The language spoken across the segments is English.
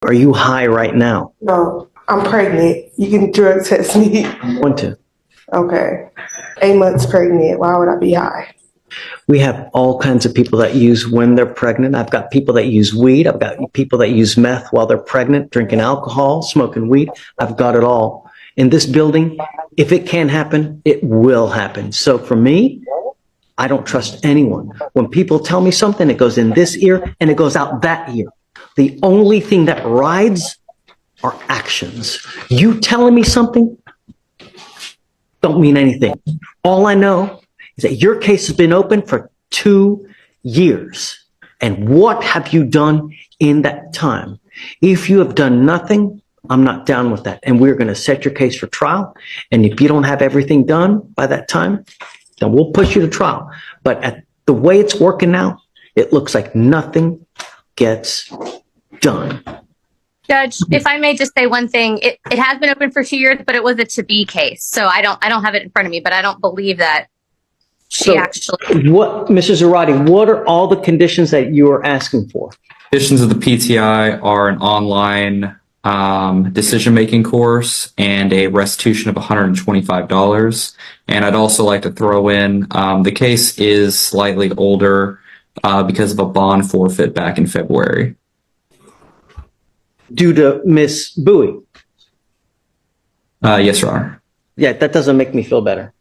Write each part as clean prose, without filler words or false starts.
Are you high right now? No, I'm pregnant. You can drug test me. I'm going to. Okay. 8 months pregnant. Why would I be high? We have all kinds of people that use when they're pregnant. I've got people that use weed. I've got people that use meth while they're pregnant, drinking alcohol, smoking weed. I've got it all. In this building, if it can happen, it will happen. So for me, I don't trust anyone. When people tell me something, it goes in this ear and it goes out that ear. The only thing that rides are actions. You telling me something don't mean anything. All I know is that your case has been open for 2 years. And what have you done in that time? If you have done nothing, I'm not down with that. And we're going to set your case for trial. And if you don't have everything done by that time, then we'll push you to trial. But at the way it's working now, it looks like nothing gets done. Judge, if I may just say one thing, it has been open for 2 years, but it was a to-be case. So I don't have it in front of me, but I don't believe that she actually. What, Mrs. Zarate, what are all the conditions that you are asking for? Conditions of the PTI are an online decision-making course and a restitution of $125. And I'd also like to throw in the case is slightly older because of a bond forfeit back in February. Due to Miss Bowie? Yes, Your Honor. Yeah, that doesn't make me feel better.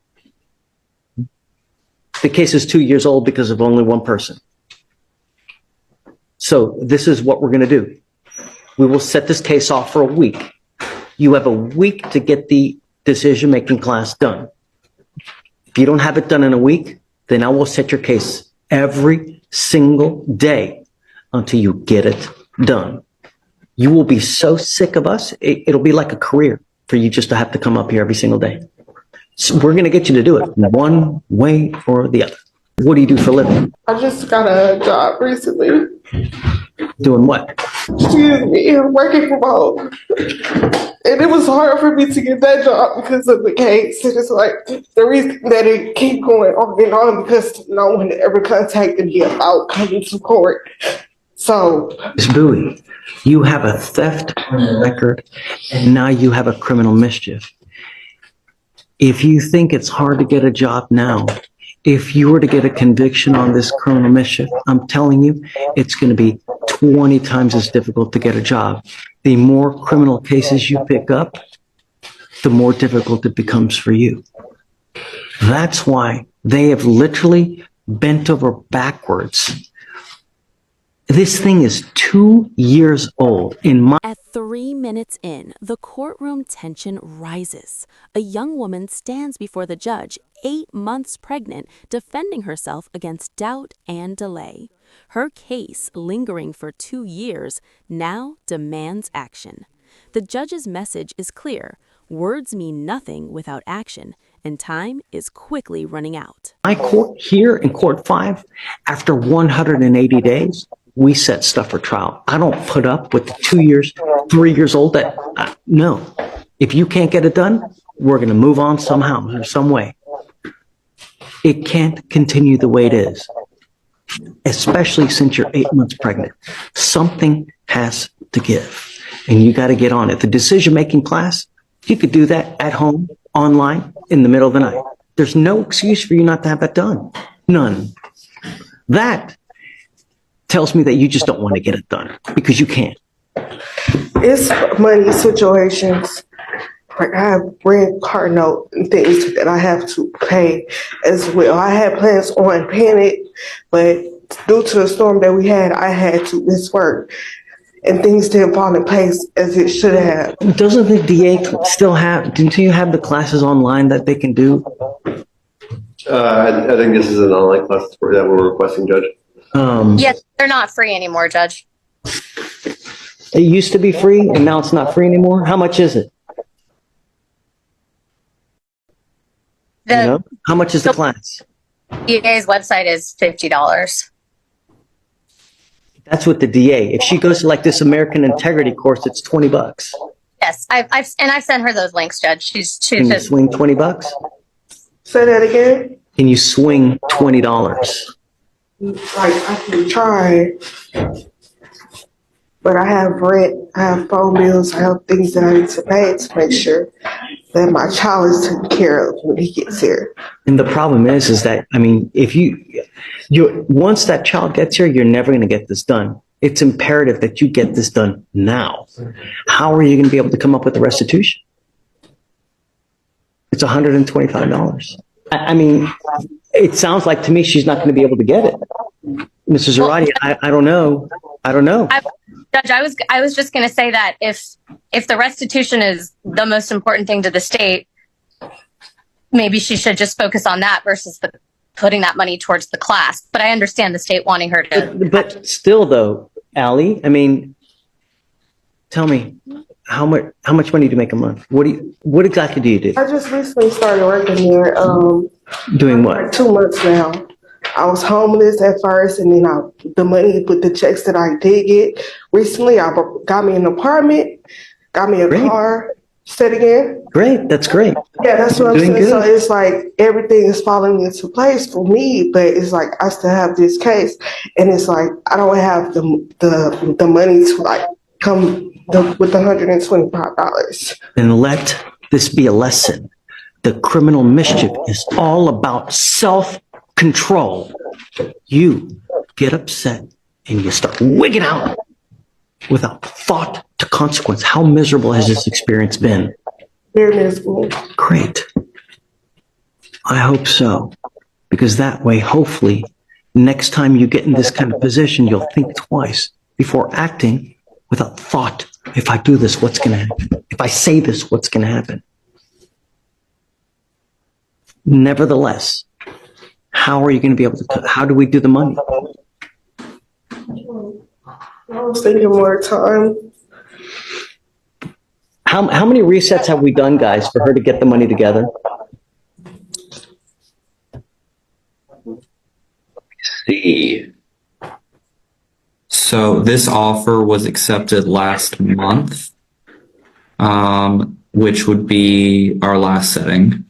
The case is 2 years old because of only one person. So this is what we're going to do. We will set this case off for a week. You have a week to get the decision-making class done. If you don't have it done in a week, then I will set your case every single day until you get it done. You will be so sick of us, it'll be like a career for you just to have to come up here every single day. So we're going to get you to do it one way or the other. What do you do for a living? I just got a job recently. Doing what? Excuse me, working from home. And it was hard for me to get that job because of the case. And it's like the reason that it keep going on and on because no one ever contacted me about coming to court. So, Ms. Bowie, you have a theft record and now you have a criminal mischief. If you think it's hard to get a job now, if you were to get a conviction on this criminal mischief, I'm telling you, it's going to be 20 times as difficult to get a job. The more criminal cases you pick up, the more difficult it becomes for you. That's why they have literally bent over backwards. This thing is 2 years old. At 3 minutes in, the courtroom tension rises. A young woman stands before the judge, 8 months pregnant, defending herself against doubt and delay. Her case, lingering for 2 years, now demands action. The judge's message is clear. Words mean nothing without action, and time is quickly running out. My court here in Court 5, after 180 days, we set stuff for trial. I don't put up with the 2 years, 3 years old that, no. If you can't get it done, we're going to move on somehow, or some way. It can't continue the way it is, especially since you're 8 months pregnant. Something has to give, and you got to get on it. The decision-making class, you could do that at home, online, in the middle of the night. There's no excuse for you not to have that done. None. That tells me that you just don't want to get it done because you can't. it's money situations. Like I have rent, car note, and things that I have to pay as well. I had plans on paying it, but due to the storm that we had, I had to miss work. And things didn't fall in place as it should have. Doesn't the DA still have, do you have the classes online that they can do? I think this is an online class that we're requesting, Judge. Yes, they're not free anymore, Judge. It used to be free and now it's not free anymore. How much is it? How much is the class? DA's website is $50. That's with the DA. If she goes to like this American Integrity course, it's $20. Yes, I've sent her those links, Judge. Can you swing $20? Say that again. Can you swing $20? Like I can try. But I have rent, I have phone bills, I have things that I need to pay to make sure that my child is taken care of when he gets here. And the problem is that, I mean, if you once that child gets here, you're never going to get this done. It's imperative that you get this done now. How are you going to be able to come up with the restitution? It's $125. I mean, it sounds like to me she's not going to be able to get it. Mrs. Zarate, I don't know. I don't know. Judge, I was just going to say that if the restitution is the most important thing to the state, maybe she should just focus on that versus putting that money towards the class. But I understand the state wanting her to. But still, though, Allie, I mean, tell me, how much money do you make a month? What exactly do you do? I just recently started working there. Doing like what? 2 months now. I was homeless at first, and then the money with the checks that I did get recently, I got me an apartment, got me a Great. car. Say it again. Great. That's great. Yeah, that's what I'm Doing saying. good. So it's like everything is falling into place for me, but it's like I still have this case, and it's like I don't have the money to like come with $125. Then let this be a lesson. The criminal mischief is all about self-control. You get upset and you start wigging out without thought to consequence. How miserable has this experience been? Very miserable. Great. I hope so. Because that way, hopefully, next time you get in this kind of position, you'll think twice before acting without thought. If I do this, what's going to happen? If I say this, what's going to happen? Nevertheless, how are you going to be able to, how do we do the money? I was thinking more time. How many resets have we done, guys, for her to get the money together? See. So this offer was accepted last month, which would be our last setting.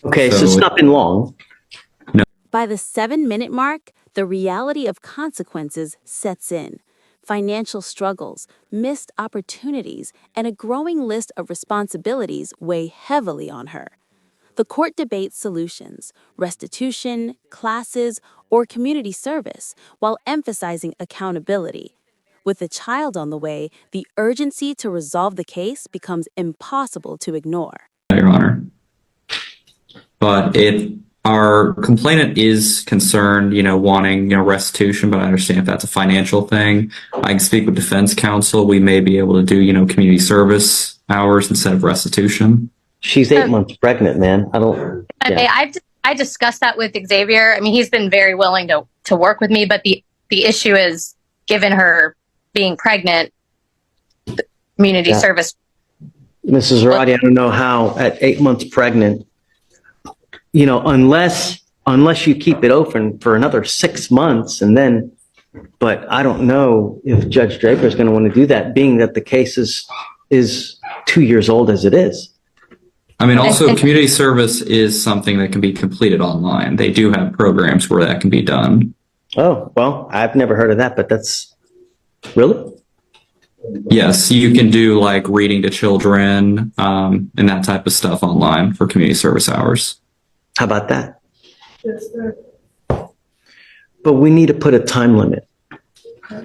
Okay, so it's not been long. By the 7-minute mark, the reality of consequences sets in. Financial struggles, missed opportunities, and a growing list of responsibilities weigh heavily on her. The court debates solutions, restitution, classes, or community service, while emphasizing accountability. With a child on the way, the urgency to resolve the case becomes impossible to ignore. Your Honor. But our complainant is concerned, wanting, restitution, but I understand if that's a financial thing. I can speak with defense counsel. We may be able to do, community service hours instead of restitution. She's 8 months pregnant, man. I discussed that with Xavier. I mean, he's been very willing to work with me, but the issue is, given her being pregnant, the community service. Mrs. Zarate, I don't know how at 8 months pregnant, unless you keep it open for another 6 months and then, but I don't know if Judge Draper is going to want to do that, being that the case is 2 years old as it is. I mean, also community service is something that can be completed online. They do have programs where that can be done. Oh, well, I've never heard of that, but that's really? Yes, you can do like reading to children and that type of stuff online for community service hours. How about that? Yes, sir. But we need to put a time limit.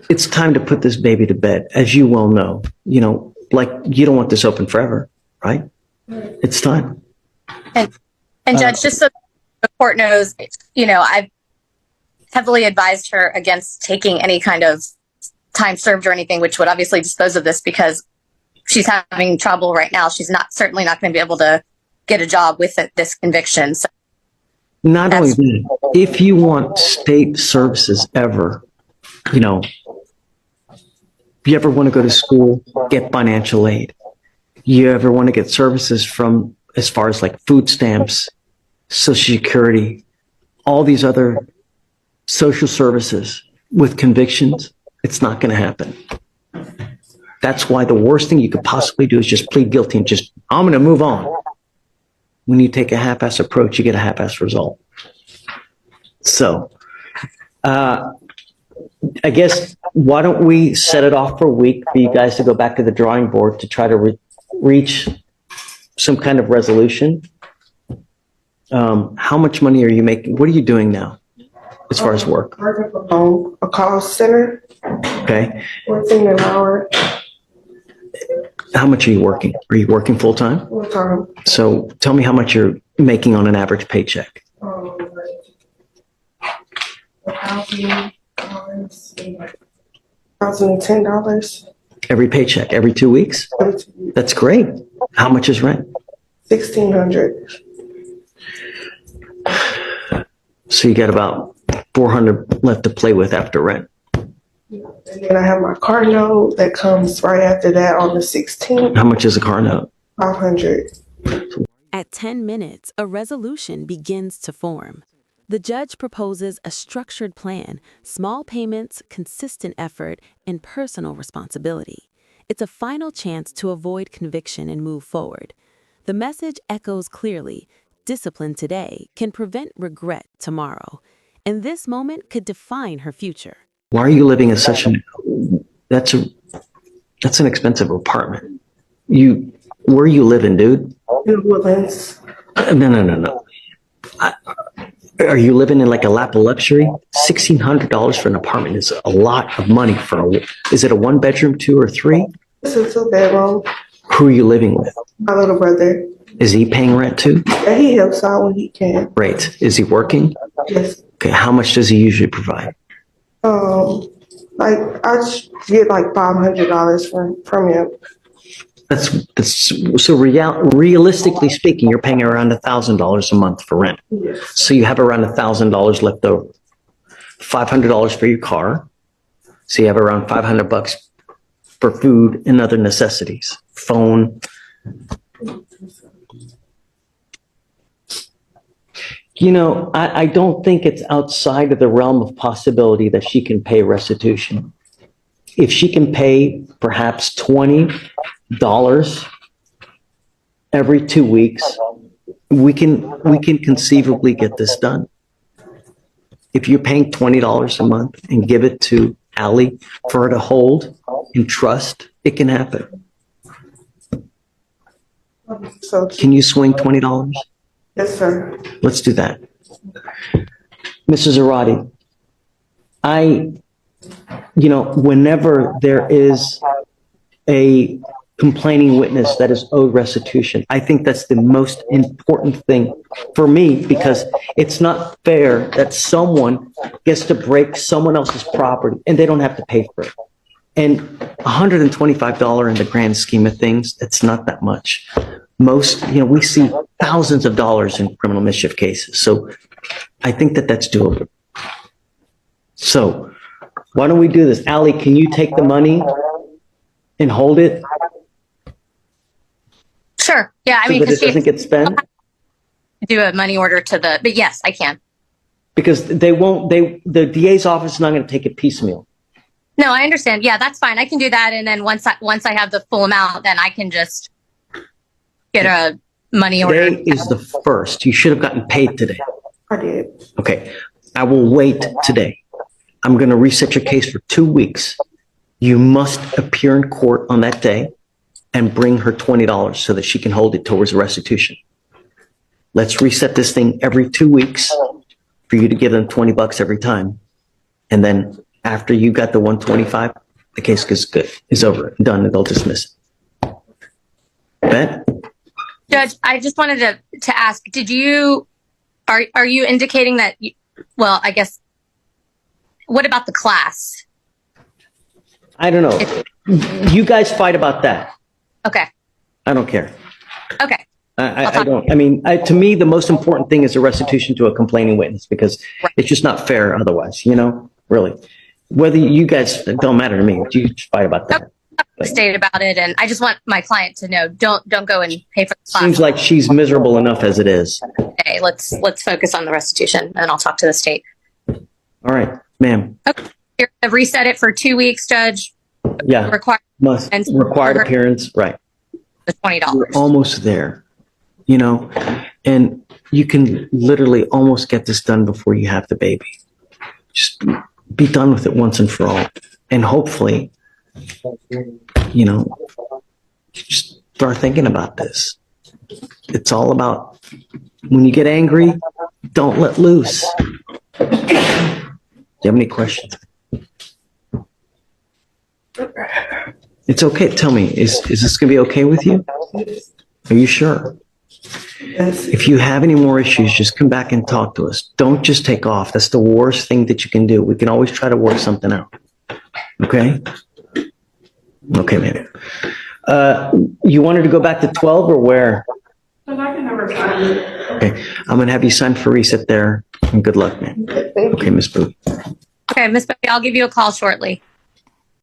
It's time to put this baby to bed, as you well know. Like you don't want this open forever, right? It's time. And Judge, just so the court knows, I've heavily advised her against taking any kind of time served or anything, which would obviously dispose of this because she's having trouble right now. She's certainly not going to be able to get a job with this conviction. So not only that, if you want state services ever, if you ever want to go to school, get financial aid. You ever want to get services from as far as like food stamps, Social Security, all these other social services with convictions, it's not going to happen. That's why the worst thing you could possibly do is just plead guilty and I'm going to move on. When you take a half-ass approach, you get a half-ass result. So, I guess, why don't we set it off for a week for you guys to go back to the drawing board to try to reach some kind of resolution? How much money are you making? What are you doing now as far as work? Working from home, a call center, Okay. 14 an hour, How much are you working? Are you working full time? full time. So tell me how much you're making on an average paycheck. $1,010. Every paycheck, every 2 weeks? That's great. How much is rent? 1,600. So you got about 400 left to play with after rent. And then I have my car note that comes right after that on the 16th, How much is a car note? 500. At 10 minutes, a resolution begins to form. The judge proposes a structured plan, small payments, consistent effort, and personal responsibility. It's a final chance to avoid conviction and move forward. The message echoes clearly: discipline today can prevent regret tomorrow, and this moment could define her future. Why are you living in such an, that's an expensive apartment. Where are you living, dude? New Woodlands. No. Are you living in like a lap of luxury? $1,600 for an apartment is a lot of money is it a 1 bedroom, 2 or 3? This is a bedroom. Who are you living with? My little brother. Is he paying rent too? And he helps out when he can. Great. Is he working? Yes. Okay. How much does he usually provide? Like I get like $500 from him. That's so realistically speaking, you're paying around $1,000 a month for rent. Yes. So you have around $1,000 left over. $500 for your car. So you have around $500 for food and other necessities. Phone. You know, I don't think it's outside of the realm of possibility that she can pay restitution. If she can pay perhaps $20 every 2 weeks, we can conceivably get this done. If you're paying $20 a month and give it to Allie for her to hold and trust, it can happen. So Can you swing $20? yes, sir. Let's do that. Mrs. Arati, whenever there is a complaining witness that is owed restitution, I think that's the most important thing for me, because it's not fair that someone gets to break someone else's property and they don't have to pay for it. And $125 in the grand scheme of things, it's not that much. Most, we see thousands of dollars in criminal mischief cases. So I think that that's doable. So why don't we do this? Allie, can you take the money and hold it Sure. Yeah. I so mean, that it because she doesn't get spent? do a money order but yes, I can. Because the DA's office is not going to take it piecemeal. No, I understand. Yeah, that's fine. I can do that. And then once I have the full amount, then I can just get a money order. Today is the 1st. You should have gotten paid today. I did. Okay. I will wait today. I'm going to reset your case for 2 weeks. You must appear in court on that day and bring her $20 so that she can hold it towards restitution. Let's reset this thing every 2 weeks for you to give them $20 every time. And then after you got the 125, the case is good. Is over. Done. And they'll dismiss it. Bet? Judge, I just wanted to ask, are you indicating that, I guess, what about the class? I don't know. You guys fight about that. Okay. I don't care. Okay. I don't. I mean, to me, the most important thing is a restitution to a complaining witness, because it's just not fair otherwise, really. Whether you guys, it don't matter to me. You fight about that. State about it, and I just want my client to know, don't go and pay for the class. Seems like she's miserable enough as it is. Okay, let's focus on the restitution, and I'll talk to the state. All right, ma'am. Okay. You're gonna reset it for 2 weeks, Judge. Yeah. Required for appearance. Right. the $20. We're almost there, and you can literally almost get this done before you have the baby. Just be done with it once and for all. And hopefully, you know, just start thinking about this. It's all about when you get angry, don't let loose. Do you have any questions? It's okay. Tell me, is this going to be okay with you? Are you sure? Yes. If you have any more issues, just come back and talk to us. Don't just take off. That's the worst thing that you can do. We can always try to work something out. Okay? Okay, man. You wanted to go back to 12 or where? Okay, I'm going to have you sign for reset there. And good luck, man. Okay, Miss Boo. Okay, Miss Bobby, I'll give you a call shortly.